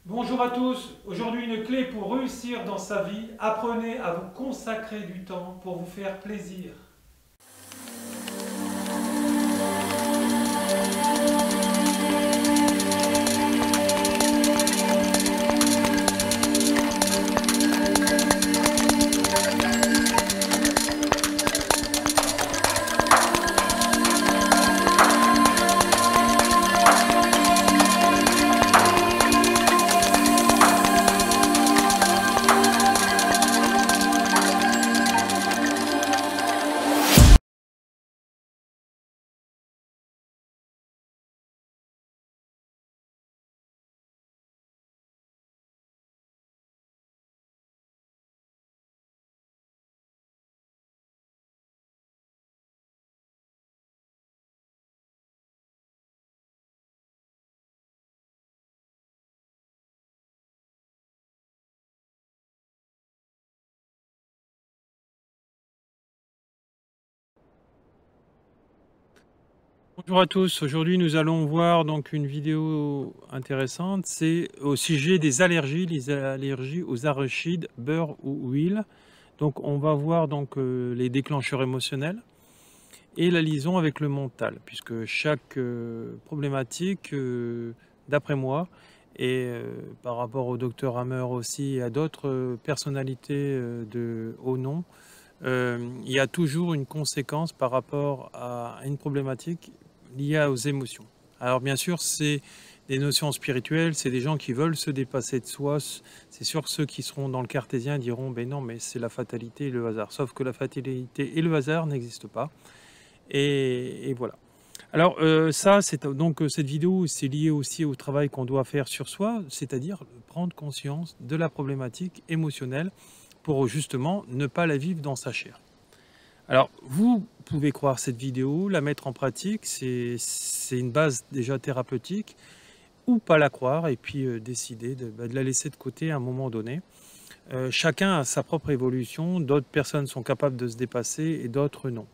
Bonjour à tous, aujourd'hui une clé pour réussir dans sa vie, apprenez à vous consacrer du temps pour vous faire plaisir. Bonjour à tous, aujourd'hui nous allons voir donc une vidéo intéressante, c'est au sujet des allergies, les allergies aux arachides, beurre ou huile. Donc on va voir donc les déclencheurs émotionnels et la liaison avec le mental, puisque chaque problématique, d'après moi, et par rapport au docteur Hammer aussi et à d'autres personnalités de haut nom, il y a toujours une conséquence par rapport à une problématique liée aux émotions. Alors bien sûr, c'est des notions spirituelles, c'est des gens qui veulent se dépasser de soi. C'est sûr que ceux qui seront dans le cartésien diront, ben non, mais c'est la fatalité et le hasard. Sauf que la fatalité et le hasard n'existent pas. Et voilà. Alors ça, c'est donc cette vidéo, c'est lié aussi au travail qu'on doit faire sur soi, c'est-à-dire prendre conscience de la problématique émotionnelle pour justement ne pas la vivre dans sa chair. Alors, vous pouvez croire cette vidéo, la mettre en pratique, c'est une base déjà thérapeutique, ou pas la croire et puis décider de la laisser de côté à un moment donné. Chacun a sa propre évolution, d'autres personnes sont capables de se dépasser et d'autres non.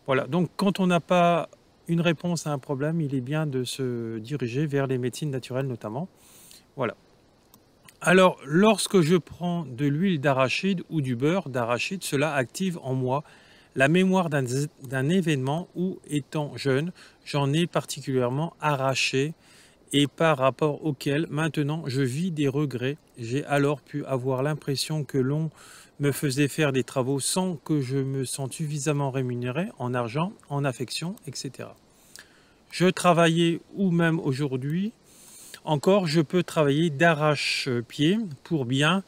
Voilà, donc quand on n'a pas une réponse à un problème, il est bien de se diriger vers les médecines naturelles notamment. Voilà. Alors, lorsque je prends de l'huile d'arachide ou du beurre d'arachide, cela active en moi la mémoire d'un événement où, étant jeune, j'en ai particulièrement arraché et par rapport auquel maintenant je vis des regrets. J'ai alors pu avoir l'impression que l'on me faisait faire des travaux sans que je me sente suffisamment rémunéré en argent, en affection, etc. Je travaillais ou même aujourd'hui encore, je peux travailler d'arrache-pied pour bien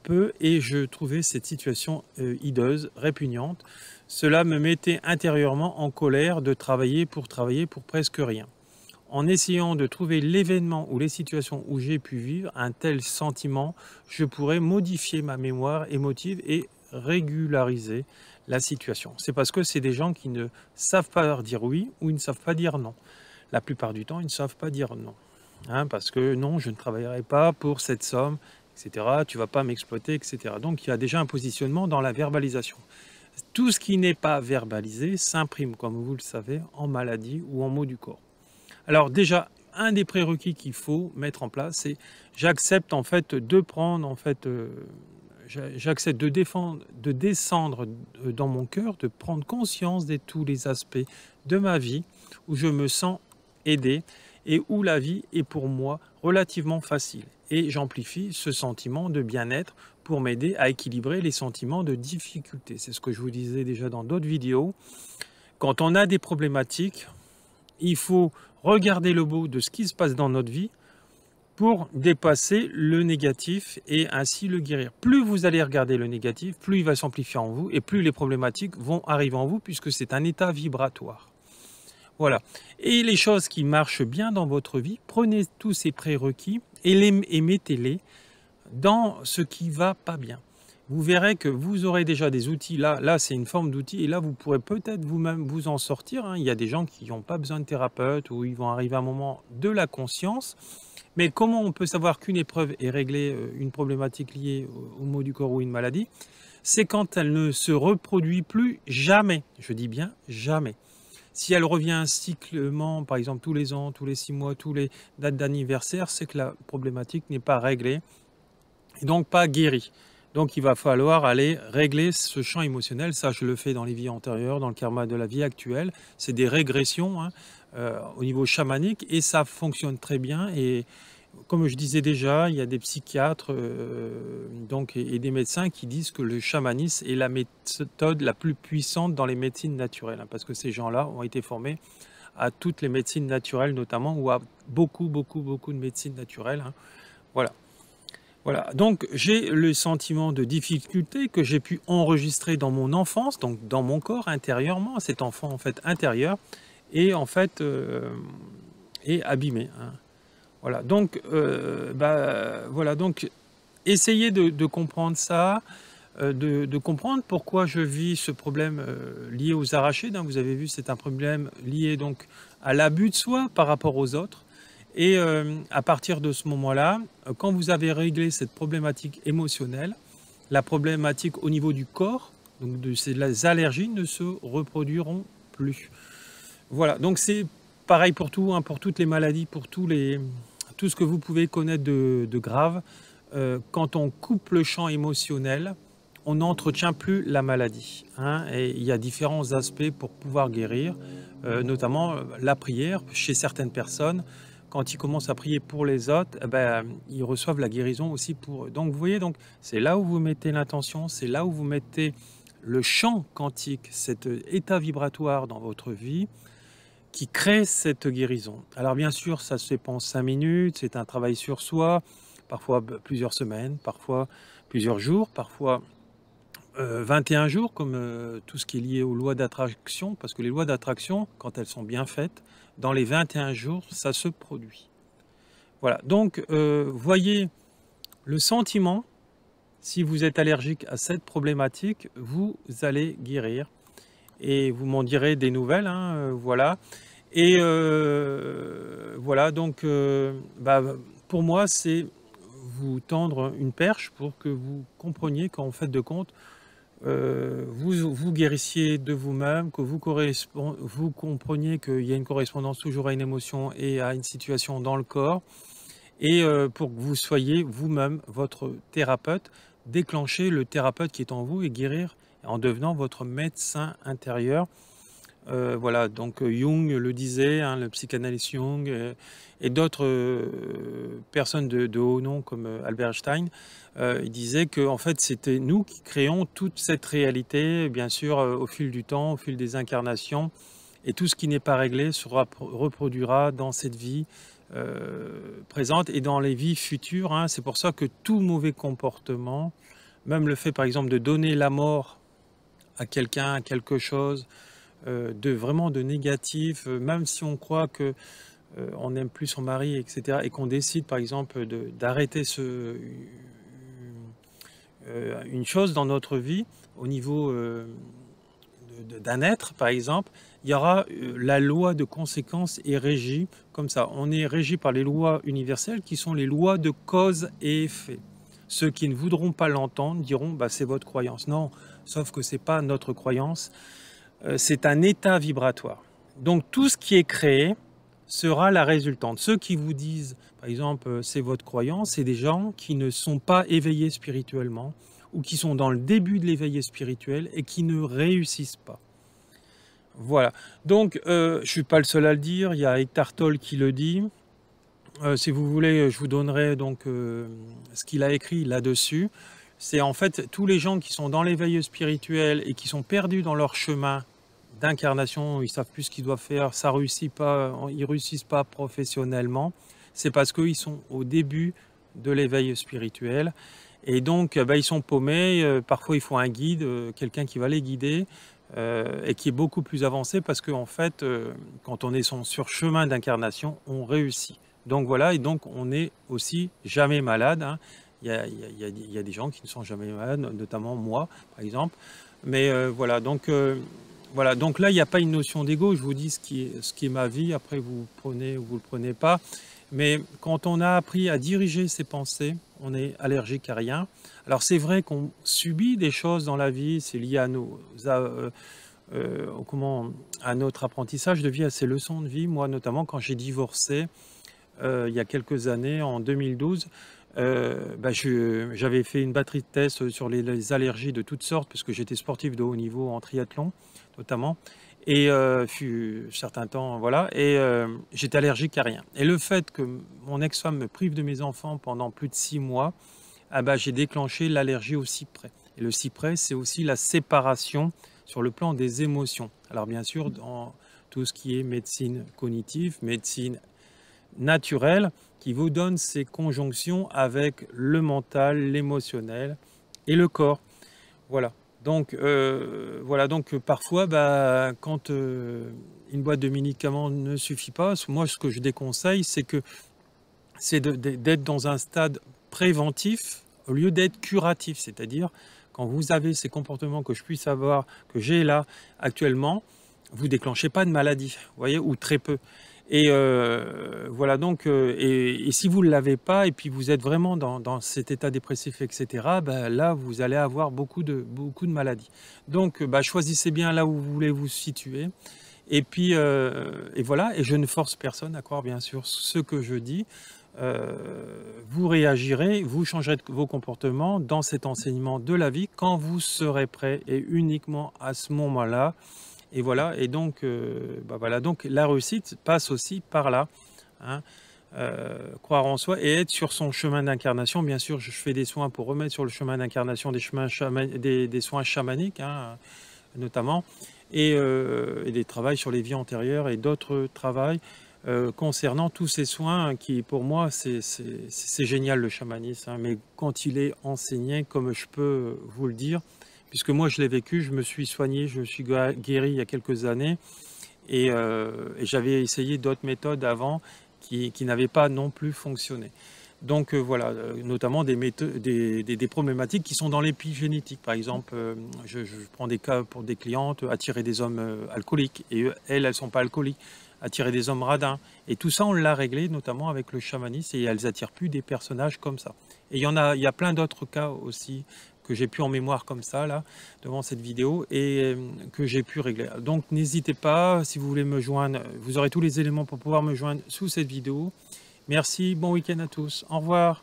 peu et je trouvais cette situation hideuse, répugnante. Cela me mettait intérieurement en colère de travailler pour presque rien. En essayant de trouver l'événement ou les situations où j'ai pu vivre un tel sentiment, je pourrais modifier ma mémoire émotive et régulariser la situation. C'est parce que c'est des gens qui ne savent pas dire oui ou ils ne savent pas dire non. La plupart du temps, ils ne savent pas dire non. Hein, parce que non, je ne travaillerai pas pour cette somme, etc. Tu ne vas pas m'exploiter, etc. Donc il y a déjà un positionnement dans la verbalisation. Tout ce qui n'est pas verbalisé s'imprime, comme vous le savez, en maladie ou en maux du corps. Alors déjà, un des prérequis qu'il faut mettre en place, c'est j'accepte en fait de prendre, en fait, j'accepte de descendre dans mon cœur, de prendre conscience de tous les aspects de ma vie où je me sens aidé et où la vie est pour moi relativement facile. Et j'amplifie ce sentiment de bien-être pour m'aider à équilibrer les sentiments de difficulté. C'est ce que je vous disais déjà dans d'autres vidéos. Quand on a des problématiques, il faut regarder le beau de ce qui se passe dans notre vie pour dépasser le négatif et ainsi le guérir. Plus vous allez regarder le négatif, plus il va s'amplifier en vous et plus les problématiques vont arriver en vous puisque c'est un état vibratoire. Voilà. Et les choses qui marchent bien dans votre vie, prenez tous ces prérequis et mettez-les dans ce qui va pas bien. Vous verrez que vous aurez déjà des outils. Là c'est une forme d'outil et là, vous pourrez peut-être vous-même vous en sortir. Hein. Il y a des gens qui n'ont pas besoin de thérapeute ou ils vont arriver à un moment de la conscience. Mais comment on peut savoir qu'une épreuve est réglée, une problématique liée au maux du corps ou une maladie? C'est quand elle ne se reproduit plus jamais. Je dis bien jamais. Si elle revient cyclement, par exemple tous les ans, tous les 6 mois, tous les dates d'anniversaire, c'est que la problématique n'est pas réglée et donc pas guérie. Donc il va falloir aller régler ce champ émotionnel. Ça, je le fais dans les vies antérieures, dans le karma de la vie actuelle. C'est des régressions hein, au niveau chamanique et ça fonctionne très bien. Et comme je disais déjà, il y a des psychiatres et des médecins qui disent que le chamanisme est la méthode la plus puissante dans les médecines naturelles. Hein, parce que ces gens-là ont été formés à toutes les médecines naturelles notamment, ou à beaucoup de médecines naturelles. Hein. Voilà. Voilà, donc j'ai le sentiment de difficulté que j'ai pu enregistrer dans mon enfance, donc dans mon corps intérieurement, cet enfant en fait intérieur, et en fait est abîmé. Hein. Voilà, donc voilà, donc essayez de comprendre ça, de comprendre pourquoi je vis ce problème lié aux arachides. Hein. Vous avez vu, c'est un problème lié donc à l'abus de soi par rapport aux autres. Et à partir de ce moment-là, quand vous avez réglé cette problématique émotionnelle, la problématique au niveau du corps, donc les allergies ne se reproduiront plus. Voilà, donc c'est pareil pour tout, hein, pour toutes les maladies, pour tout ce que vous pouvez connaître de grave. Quand on coupe le champ émotionnel, on n'entretient plus la maladie. Hein, et il y a différents aspects pour pouvoir guérir, notamment la prière chez certaines personnes. Quand ils commencent à prier pour les autres, ils reçoivent la guérison aussi pour eux. Donc vous voyez, c'est là où vous mettez l'intention, c'est là où vous mettez le champ quantique, cet état vibratoire dans votre vie qui crée cette guérison. Alors bien sûr, ça se fait pas en 5 minutes, c'est un travail sur soi, parfois plusieurs semaines, parfois plusieurs jours, parfois 21 jours, comme tout ce qui est lié aux lois d'attraction, parce que les lois d'attraction, quand elles sont bien faites, dans les 21 jours, ça se produit. Voilà, donc voyez le sentiment, si vous êtes allergique à cette problématique, vous allez guérir. Et vous m'en direz des nouvelles, hein, voilà. Et voilà, donc pour moi, c'est vous tendre une perche pour que vous compreniez qu'en fait de compte, vous guérissiez de vous-même, que vous compreniez qu'il y a une correspondance toujours à une émotion et à une situation dans le corps, et pour que vous soyez vous-même votre thérapeute, déclencher le thérapeute qui est en vous et guérir en devenant votre médecin intérieur. Voilà, donc Jung le disait, hein, le psychanalyste Jung et d'autres personnes de haut nom comme Albert Einstein, il disait que en fait c'était nous qui créons toute cette réalité, bien sûr au fil du temps, au fil des incarnations, et tout ce qui n'est pas réglé se reproduira dans cette vie présente et dans les vies futures. Hein. C'est pour ça que tout mauvais comportement, même le fait par exemple de donner la mort à quelqu'un, à quelque chose, vraiment de négatif, même si on croit que on n'aime plus son mari, etc., et qu'on décide par exemple d'arrêter une chose dans notre vie au niveau d'un être par exemple, il y aura la loi de conséquence est régie comme ça. On est régi par les lois universelles qui sont les lois de cause et effet. Ceux qui ne voudront pas l'entendre diront c'est votre croyance. Non, sauf que c'est pas notre croyance. C'est un état vibratoire. Donc tout ce qui est créé sera la résultante. Ceux qui vous disent, par exemple, c'est votre croyance, c'est des gens qui ne sont pas éveillés spirituellement ou qui sont dans le début de l'éveil spirituel et qui ne réussissent pas. Voilà. Donc, je ne suis pas le seul à le dire, il y a Eckhart Tolle qui le dit. Si vous voulez, je vous donnerai donc ce qu'il a écrit là-dessus. C'est en fait tous les gens qui sont dans l'éveil spirituel et qui sont perdus dans leur chemin d'incarnation, ils savent plus ce qu'ils doivent faire, ça réussit pas, ils réussissent pas professionnellement. C'est parce qu'ils sont au début de l'éveil spirituel et donc ils sont paumés. Parfois il faut un guide, quelqu'un qui va les guider et qui est beaucoup plus avancé parce qu'en fait, quand on est sur chemin d'incarnation, on réussit. Donc voilà, et donc on n'est aussi jamais malade. Hein. Il y a des gens qui ne sont jamais malades, notamment moi, par exemple. Mais voilà, donc là, il n'y a pas une notion d'ego. Je vous dis ce qui est ma vie. Après, vous le prenez ou vous ne le prenez pas. Mais quand on a appris à diriger ses pensées, on est allergique à rien. Alors, c'est vrai qu'on subit des choses dans la vie. C'est lié à à notre apprentissage de vie, à ces leçons de vie. Moi, notamment, quand j'ai divorcé il y a quelques années, en 2012, j'avais fait une batterie de tests sur les allergies de toutes sortes, parce que j'étais sportif de haut niveau en triathlon, notamment. Et fut certain temps, voilà, et j'étais allergique à rien. Et le fait que mon ex-femme me prive de mes enfants pendant plus de 6 mois, j'ai déclenché l'allergie au cyprès. Et le cyprès, c'est aussi la séparation sur le plan des émotions. Alors bien sûr, dans tout ce qui est médecine cognitive, médecine naturelle, qui vous donne ces conjonctions avec le mental, l'émotionnel et le corps. Voilà. Donc, parfois, quand une boîte de médicaments ne suffit pas, moi, ce que je déconseille, c'est d'être dans un stade préventif au lieu d'être curatif. C'est-à-dire, quand vous avez ces comportements que je puisse avoir, que j'ai là actuellement, vous déclenchez pas de maladie, vous voyez, ou très peu. Et voilà, donc, et si vous ne l'avez pas, et puis vous êtes vraiment dans cet état dépressif, etc., là, vous allez avoir beaucoup de maladies. Donc, choisissez bien là où vous voulez vous situer. Et puis, et voilà, et je ne force personne à croire, bien sûr, ce que je dis. Vous réagirez, vous changerez vos comportements dans cet enseignement de la vie quand vous serez prêt, et uniquement à ce moment-là. Et voilà, et donc, donc la réussite passe aussi par là, hein, croire en soi et être sur son chemin d'incarnation. Bien sûr, je fais des soins pour remettre sur le chemin d'incarnation des soins chamaniques, hein, notamment, et des travails sur les vies antérieures et d'autres travails concernant tous ces soins qui, pour moi, c'est génial le chamanisme, hein, mais quand il est enseigné, comme je peux vous le dire, puisque moi je l'ai vécu, je me suis soigné, je me suis guéri il y a quelques années, et j'avais essayé d'autres méthodes avant qui n'avaient pas non plus fonctionné. Donc voilà, notamment des problématiques qui sont dans l'épigénétique. Par exemple, je prends des cas pour des clientes, attirer des hommes alcooliques, et elles ne sont pas alcooliques, attirer des hommes radins. Et tout ça, on l'a réglé, notamment avec le chamanisme, et elles n'attirent plus des personnages comme ça. Et il y a plein d'autres cas aussi que j'ai pu en mémoire comme ça, là, devant cette vidéo, et que j'ai pu régler. Donc n'hésitez pas, si vous voulez me joindre, vous aurez tous les éléments pour pouvoir me joindre sous cette vidéo. Merci, bon week-end à tous, au revoir.